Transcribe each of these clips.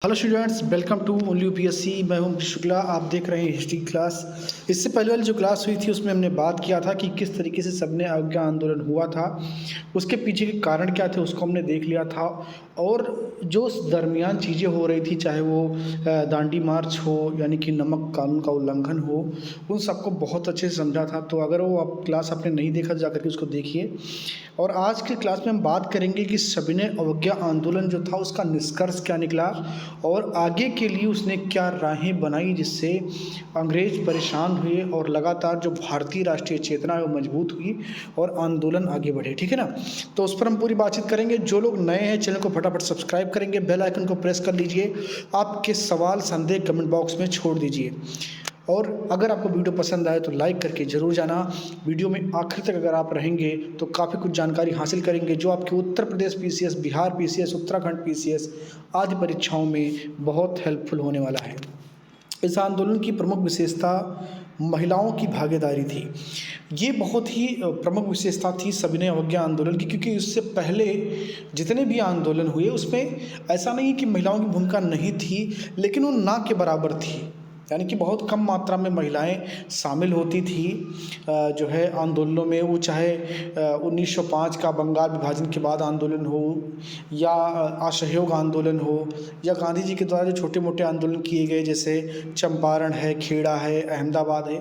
Hello students, welcome to only UPSC. मैं हूं शुक्ला, आप देख रहे हैं हिस्ट्री क्लास। इससे पहले वाली जो क्लास हुई थी उसमें हमने बात किया था कि किस तरीके से सबने अवज्ञा आंदोलन हुआ था, उसके पीछे के कारण क्या थे उसको हमने देख लिया था। और जो उस दरमियान चीज़ें हो रही थी, चाहे वो दांडी मार्च हो यानी कि नमक कानून का उल्लंघन हो, उन सबको बहुत अच्छे से समझा था। तो अगर वो आप क्लास आपने नहीं देखा तो जाकर के उसको देखिए। और आज की क्लास में हम बात करेंगे कि सविनय अवज्ञा आंदोलन जो था उसका निष्कर्ष क्या निकला और आगे के लिए उसने क्या राहें बनाई जिससे अंग्रेज परेशान हुए और लगातार जो भारतीय राष्ट्रीय चेतना है वो मजबूत हुई और आंदोलन आगे बढ़े। ठीक है ना। तो उस पर हम पूरी बातचीत करेंगे। जो लोग नए हैं चैनल को फटाफट सब्सक्राइब करेंगे, बेल आइकन को प्रेस कर लीजिए, आपके सवाल संदेह कमेंट बॉक्स में छोड़ दीजिए। और अगर आपको वीडियो पसंद आए तो लाइक करके ज़रूर जाना। वीडियो में आखिर तक अगर आप रहेंगे तो काफ़ी कुछ जानकारी हासिल करेंगे जो आपके Uttar Pradesh PCS, Bihar PCS, Uttarakhand PCS आदि परीक्षाओं में बहुत हेल्पफुल होने वाला है। इस आंदोलन की प्रमुख विशेषता महिलाओं की भागीदारी थी। ये बहुत ही प्रमुख विशेषता थी सविनय अवज्ञा आंदोलन की, क्योंकि उससे पहले जितने भी आंदोलन हुए उसमें ऐसा नहीं है कि महिलाओं की भूमिका नहीं थी, लेकिन वो ना के बराबर थी। यानी कि बहुत कम मात्रा में महिलाएं शामिल होती थी जो है आंदोलनों में। वो चाहे 1905 का बंगाल विभाजन के बाद आंदोलन हो या असहयोग आंदोलन हो या गांधी जी के द्वारा जो छोटे मोटे आंदोलन किए गए जैसे चंपारण है, खेड़ा है, अहमदाबाद है,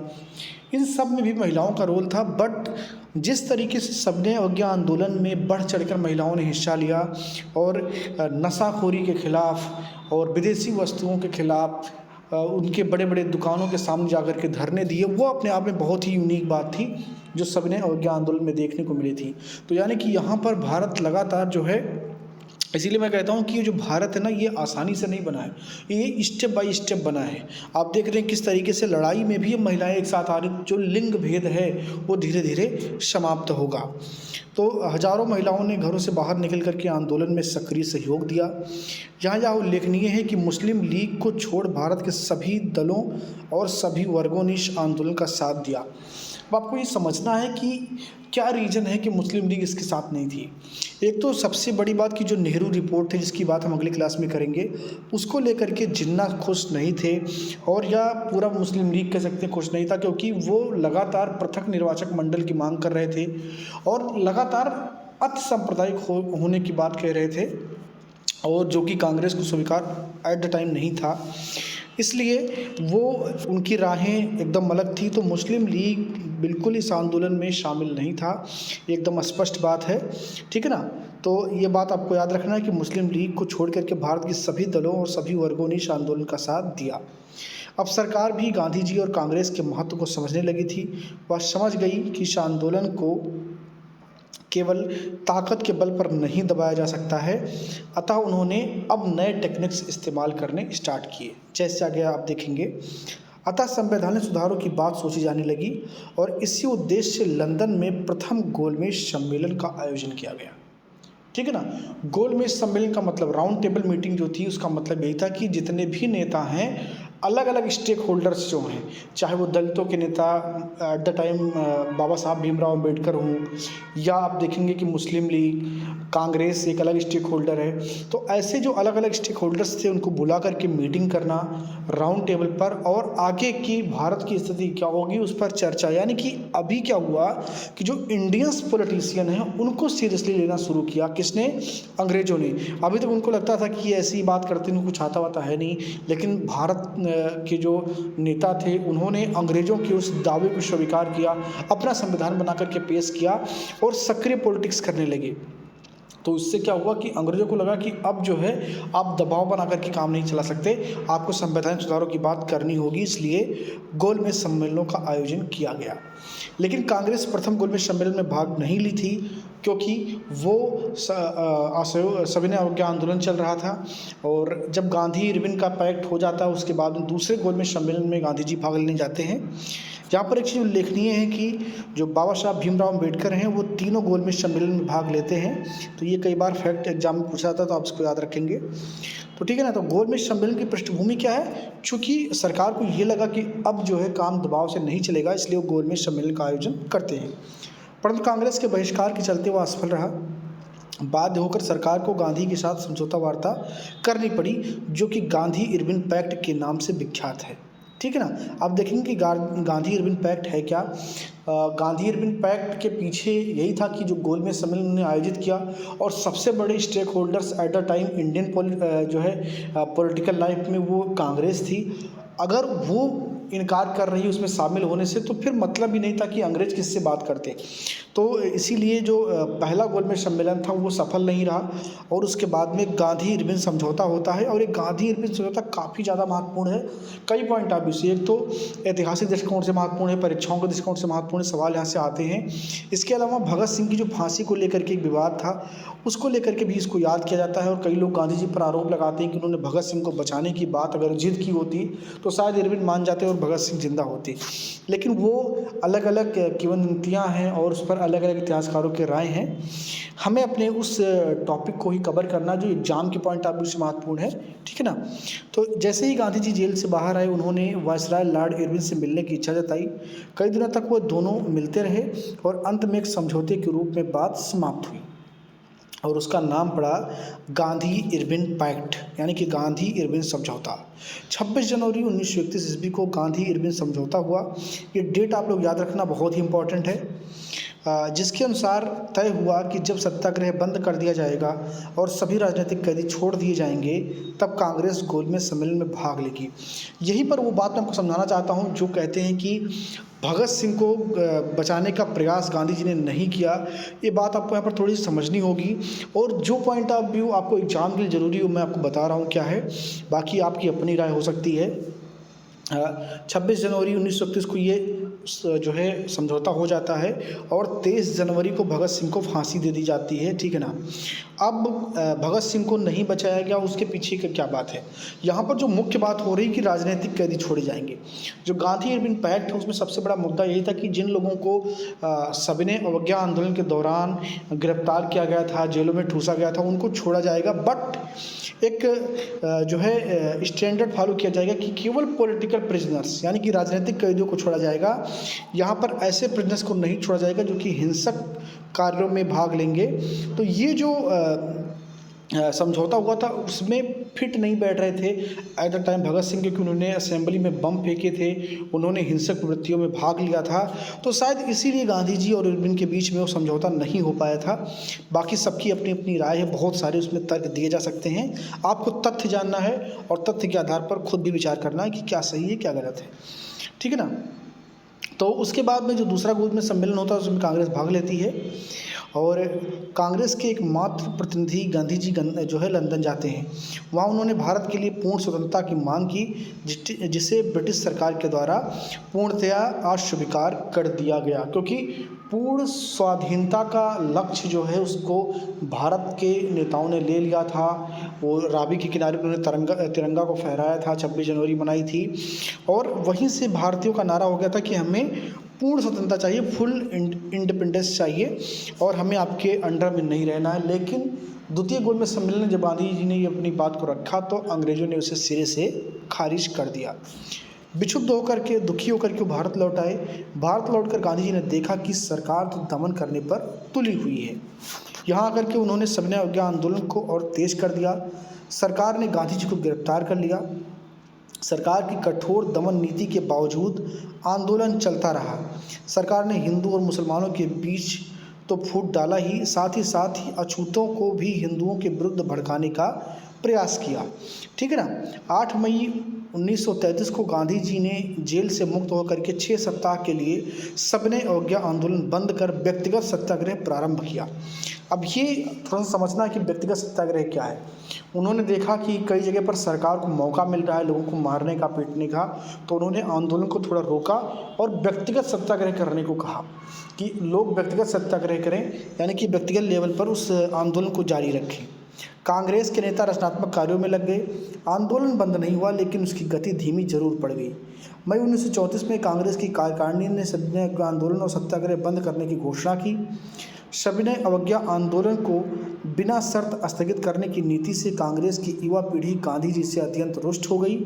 इन सब में भी महिलाओं का रोल था। बट जिस तरीके से सविनय अवज्ञा आंदोलन में बढ़ चढ़कर महिलाओं ने हिस्सा लिया और नशाखोरी के खिलाफ और विदेशी वस्तुओं के खिलाफ उनके बड़े बड़े दुकानों के सामने जाकर के धरने दिए, वो अपने आप में बहुत ही यूनिक बात थी जो सविनय अवज्ञा आंदोलन में देखने को मिली थी। तो यानी कि यहाँ पर भारत लगातार जो है, इसीलिए मैं कहता हूँ कि ये जो भारत है ना, ये आसानी से नहीं बना है, ये स्टेप बाय स्टेप बना है। आप देख रहे हैं किस तरीके से लड़ाई में भी महिलाएं एक साथ आ रही, जो लिंग भेद है वो धीरे धीरे समाप्त होगा। तो हजारों महिलाओं ने घरों से बाहर निकल करके आंदोलन में सक्रिय सहयोग दिया। यहाँ यह उल्लेखनीय है कि मुस्लिम लीग को छोड़ भारत के सभी दलों और सभी वर्गों ने इस आंदोलन का साथ दिया। अब आपको ये समझना है कि क्या रीज़न है कि मुस्लिम लीग इसके साथ नहीं थी। एक तो सबसे बड़ी बात कि जो नेहरू रिपोर्ट है, जिसकी बात हम अगली क्लास में करेंगे, उसको लेकर के जिन्ना खुश नहीं थे, और या पूरा मुस्लिम लीग कह सकते हैं खुश नहीं था, क्योंकि वो लगातार पृथक निर्वाचक मंडल की मांग कर रहे थे और लगातार अति सांप्रदायिक होने की बात कह रहे थे, और जो कि कांग्रेस को स्वीकार एट द टाइम नहीं था। इसलिए वो उनकी राहें एकदम अलग थी। तो मुस्लिम लीग बिल्कुल इस आंदोलन में शामिल नहीं था, एकदम स्पष्ट बात है। ठीक है ना। तो ये बात आपको याद रखना है कि मुस्लिम लीग को छोड़ करके भारत के सभी दलों और सभी वर्गों ने इस आंदोलन का साथ दिया। अब सरकार भी गांधी जी और कांग्रेस के महत्व को समझने लगी थी। वह समझ गई कि इस आंदोलन को केवल ताकत के बल पर नहीं दबाया जा सकता है, अतः उन्होंने अब नए टेक्निक्स इस्तेमाल करने स्टार्ट किए, जैसे आगे आप देखेंगे। अतः संवैधानिक सुधारों की बात सोची जाने लगी और इसी उद्देश्य से लंदन में प्रथम गोलमेज सम्मेलन का आयोजन किया गया। ठीक है ना। गोलमेज सम्मेलन का मतलब राउंड टेबल मीटिंग जो थी, उसका मतलब यही था कि जितने भी नेता हैं, अलग अलग स्टेक होल्डर्स जो हैं, चाहे वो दलितों के नेता एट द टाइम बाबा साहब भीमराव अम्बेडकर हों, या आप देखेंगे कि मुस्लिम लीग, कांग्रेस एक अलग स्टेक होल्डर है। तो ऐसे जो अलग अलग स्टेक होल्डर्स थे उनको बुला करके मीटिंग करना राउंड टेबल पर, और आगे की भारत की स्थिति क्या होगी उस पर चर्चा। यानी कि अभी क्या हुआ कि जो इंडियंस पॉलिटिशियन हैं उनको सीरियसली लेना शुरू किया। किसने? अंग्रेजों ने। अभी तक उनको लगता था कि ऐसी बात करते हैं, कुछ आता वाता है नहीं, लेकिन भारत के जो नेता थे उन्होंने अंग्रेजों के उस दावे को स्वीकार किया, अपना संविधान बना करके पेश किया और सक्रिय पॉलिटिक्स करने लगे। तो इससे क्या हुआ कि अंग्रेजों को लगा कि अब जो है आप दबाव बना करके काम नहीं चला सकते, आपको संवैधानिक सुधारों की बात करनी होगी। इसलिए गोलमेज सम्मेलनों का आयोजन किया गया। लेकिन कांग्रेस प्रथम गोलमेज सम्मेलन में भाग नहीं ली थी, क्योंकि वो सविनय अवज्ञा आंदोलन चल रहा था। और जब गांधी इरविन का पैक्ट हो जाता है उसके बाद दूसरे गोलमेज सम्मेलन में गांधी जी भाग लेने जाते हैं। यहाँ पर एक चीज़ उल्लेखनीय है कि जो बाबा साहब भीमराव अम्बेडकर हैं वो तीनों गोलमेज सम्मेलन में भाग लेते हैं। तो ये कई बार फैक्ट एग्जाम में पूछा जाता है, तो आप इसको याद रखेंगे। तो ठीक है ना। तो गोलमेज सम्मेलन की पृष्ठभूमि क्या है? चूँकि सरकार को ये लगा कि अब जो है काम दबाव से नहीं चलेगा, इसलिए वो गोलमेज सम्मेलन का आयोजन करते हैं। परंतु कांग्रेस के बहिष्कार के चलते वो असफल रहा। बाध्य होकर सरकार को गांधी के साथ समझौता वार्ता करनी पड़ी, जो कि गांधी इरविन पैक्ट के नाम से विख्यात है। ठीक है ना। आप देखेंगे कि गांधी इरविन पैक्ट है क्या। गांधी इरविन पैक्ट के पीछे यही था कि जो गोलमेज सम्मेलन उन्होंने आयोजित किया और सबसे बड़े stakeholders at the time Indian political life में वो कांग्रेस थी। अगर वो इनकार कर रही उसमें शामिल होने से, तो फिर मतलब ही नहीं था कि अंग्रेज किससे बात करते। तो इसीलिए जो पहला गोलमेज सम्मेलन था वो सफल नहीं रहा और उसके बाद में गांधी इरविन समझौता होता है। और ये गांधी इरविन समझौता काफ़ी ज़्यादा महत्वपूर्ण है कई पॉइंट ऑफ व्यू से। एक तो ऐतिहासिक दृष्टिकोण से महत्वपूर्ण है, परीक्षाओं के दृष्टिकोण से महत्वपूर्ण सवाल यहाँ से आते हैं। इसके अलावा भगत सिंह की जो फांसी को लेकर के एक विवाद था, उसको लेकर के भी इसको याद किया जाता है। और कई लोग गांधी जी पर आरोप लगाते हैं कि उन्होंने भगत सिंह को बचाने की बात अगर जिद की होती तो शायद इरविन मान जाते और भगत सिंह जिंदा होते। लेकिन वो अलग अलग किंवदंतियाँ हैं और उस पर अलग अलग इतिहासकारों के राय हैं। हमें अपने उस टॉपिक को ही कवर करना जो एग्जाम के पॉइंट ऑफ व्यू से महत्वपूर्ण है। ठीक है ना। तो जैसे ही गांधी जी जेल से बाहर आए, उन्होंने वायसराय लॉर्ड इरविन से मिलने की इच्छा जताई। कई दिनों तक वो दोनों मिलते रहे और अंत में एक समझौते के रूप में बात समाप्त हुई और उसका नाम पड़ा गांधी इरविन पैक्ट, यानी कि गांधी इरविन समझौता। 26 जनवरी 1931 ईस्वी को गांधी इरविन समझौता हुआ। ये डेट आप लोग याद रखना, बहुत ही इंपॉर्टेंट है। जिसके अनुसार तय हुआ कि जब सत्याग्रह बंद कर दिया जाएगा और सभी राजनीतिक कैदी छोड़ दिए जाएंगे, तब कांग्रेस गोलमेज सम्मेलन में भाग लेगी। यहीं पर वो बात मैं आपको समझाना चाहता हूँ जो कहते हैं कि भगत सिंह को बचाने का प्रयास गांधी जी ने नहीं किया। ये बात आपको यहाँ पर थोड़ी सी समझनी होगी। और जो पॉइंट ऑफ व्यू आपको एग्जाम के लिए ज़रूरी हो मैं आपको बता रहा हूँ क्या है, बाकी आपकी अपनी राय हो सकती है। 26 जनवरी 1931 को ये जो है समझौता हो जाता है और 23 जनवरी को भगत सिंह को फांसी दे दी जाती है। ठीक है ना। अब भगत सिंह को नहीं बचाया गया, उसके पीछे का क्या बात है। यहाँ पर जो मुख्य बात हो रही कि राजनीतिक कैदी छोड़े जाएंगे। जो गांधी इरविन पैक्ट है उसमें सबसे बड़ा मुद्दा यही था कि जिन लोगों को सविनय अवज्ञा आंदोलन के दौरान गिरफ्तार किया गया था, जेलों में ठूसा गया था, उनको छोड़ा जाएगा। बट एक जो है स्टैंडर्ड फॉलो किया जाएगा कि केवल पॉलिटिकल प्रिजनर्स यानी कि राजनीतिक कैदियों को छोड़ा जाएगा। यहाँ पर ऐसे प्रिजनर्स को नहीं छोड़ा जाएगा जो कि हिंसक कार्यों में भाग लेंगे। तो ये जो समझौता हुआ था उसमें फिट नहीं बैठ रहे थे eight the time Bhagat Singh, क्योंकि उन्होंने असेंबली में बम फेंके थे, उन्होंने हिंसक प्रवृत्तियों में भाग लिया था। तो शायद इसीलिए गांधी जी और इरविन के बीच में वो समझौता नहीं हो पाया था। बाकी सबकी अपनी अपनी राय है, बहुत सारे उसमें तर्क दिए जा सकते हैं। आपको तथ्य जानना है और तथ्य के आधार पर खुद भी विचार करना है कि क्या सही है क्या गलत है। ठीक है ना। तो उसके बाद में जो दूसरा गोलमेज सम्मेलन होता है उसमें कांग्रेस भाग लेती है और कांग्रेस के एक मात्र प्रतिनिधि गांधी जी जो है लंदन जाते हैं। वहाँ उन्होंने भारत के लिए पूर्ण स्वतंत्रता की मांग की, जिसे ब्रिटिश सरकार के द्वारा पूर्णतया अस्वीकार कर दिया गया, क्योंकि पूर्ण स्वाधीनता का लक्ष्य जो है उसको भारत के नेताओं ने ले लिया था। वो रावी के किनारे उन्होंने तिरंगा को फहराया था, 26 जनवरी मनाई थी और वहीं से भारतीयों का नारा हो गया था कि हमें पूर्ण स्वतंत्रता चाहिए, फुल इंडिपेंडेंस चाहिए और हमें आपके अंडर में नहीं रहना है। लेकिन द्वितीय गोलमेज सम्मेलन में जब गांधी जी ने ये अपनी बात को रखा तो अंग्रेजों ने उसे सिरे से खारिज कर दिया। विक्षुब्ध होकर के, दुखी होकर के भारत लौट आए। भारत लौटकर गांधी जी ने देखा कि सरकार तो दमन करने पर तुली हुई है। यहाँ आकर के उन्होंने सविनय अवज्ञा आंदोलन को और तेज कर दिया। सरकार ने गांधी जी को गिरफ्तार कर लिया। सरकार की कठोर दमन नीति के बावजूद आंदोलन चलता रहा। सरकार ने हिंदू और मुसलमानों के बीच तो फूट डाला ही, साथ ही अछूतों को भी हिंदुओं के विरुद्ध भड़काने का प्रयास किया। ठीक है ना। 8 मई 1933 को गांधी जी ने जेल से मुक्त होकर के 6 सप्ताह के लिए सविनय अवज्ञा आंदोलन बंद कर व्यक्तिगत सत्याग्रह प्रारंभ किया। अब ये थोड़ा सा समझना है कि व्यक्तिगत सत्याग्रह क्या है। उन्होंने देखा कि कई जगह पर सरकार को मौका मिल रहा है लोगों को मारने का, पीटने का, तो उन्होंने आंदोलन को थोड़ा रोका और व्यक्तिगत सत्याग्रह करने को कहा कि लोग व्यक्तिगत सत्याग्रह करें, यानी कि व्यक्तिगत लेवल पर उस आंदोलन को जारी रखें। कांग्रेस के नेता रचनात्मक कार्यों में लग गए। आंदोलन बंद नहीं हुआ लेकिन उसकी गति धीमी जरूर पड़ गई। मई 1934 में कांग्रेस की कार्यकारिणी ने सविनय आंदोलन और सत्याग्रह बंद करने की घोषणा की। सविनय अवज्ञा आंदोलन को बिना शर्त स्थगित करने की नीति से कांग्रेस की युवा पीढ़ी गांधी जी से अत्यंत रुष्ट हो गई।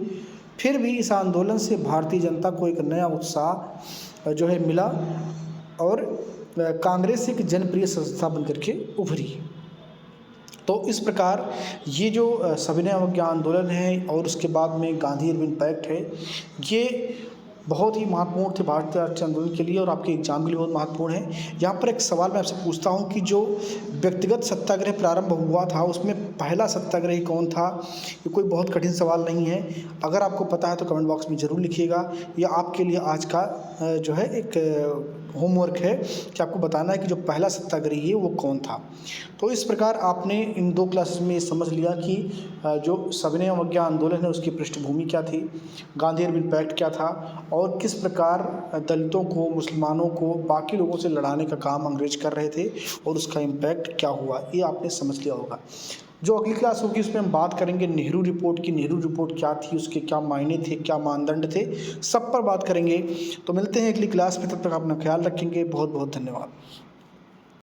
फिर भी इस आंदोलन से भारतीय जनता को एक नया उत्साह जो है मिला और कांग्रेस एक जनप्रिय संस्था बनकर के उभरी। तो इस प्रकार ये जो सविनय अवज्ञा आंदोलन है और उसके बाद में गांधी इरविन पैक्ट है, ये बहुत ही महत्वपूर्ण थे भारतीय राष्ट्रीय आंदोलन के लिए और आपके एग्जाम के लिए बहुत महत्वपूर्ण है। यहाँ पर एक सवाल मैं आपसे पूछता हूँ कि जो व्यक्तिगत सत्याग्रह प्रारंभ हुआ था उसमें पहला सत्याग्रही कौन था? ये कोई बहुत कठिन सवाल नहीं है। अगर आपको पता है तो कमेंट बॉक्स में ज़रूर लिखिएगा। यह आपके लिए आज का जो है एक होमवर्क है कि आपको बताना है कि जो पहला सत्याग्रही है वो कौन था। तो इस प्रकार आपने इन 2 क्लासेस में ये समझ लिया कि जो सविनय अवज्ञा आंदोलन है उसकी पृष्ठभूमि क्या थी, गांधी इरविन पैक्ट क्या था और किस प्रकार दलितों को, मुसलमानों को बाकी लोगों से लड़ाने का काम अंग्रेज कर रहे थे और उसका इम्पैक्ट क्या हुआ, ये आपने समझ लिया होगा। जो अगली क्लास होगी उसमें हम बात करेंगे नेहरू रिपोर्ट की। नेहरू रिपोर्ट क्या थी, उसके क्या मायने थे, क्या मानदंड थे, सब पर बात करेंगे। तो मिलते हैं अगली क्लास में, तब तक अपना ख्याल रखेंगे। बहुत बहुत धन्यवाद।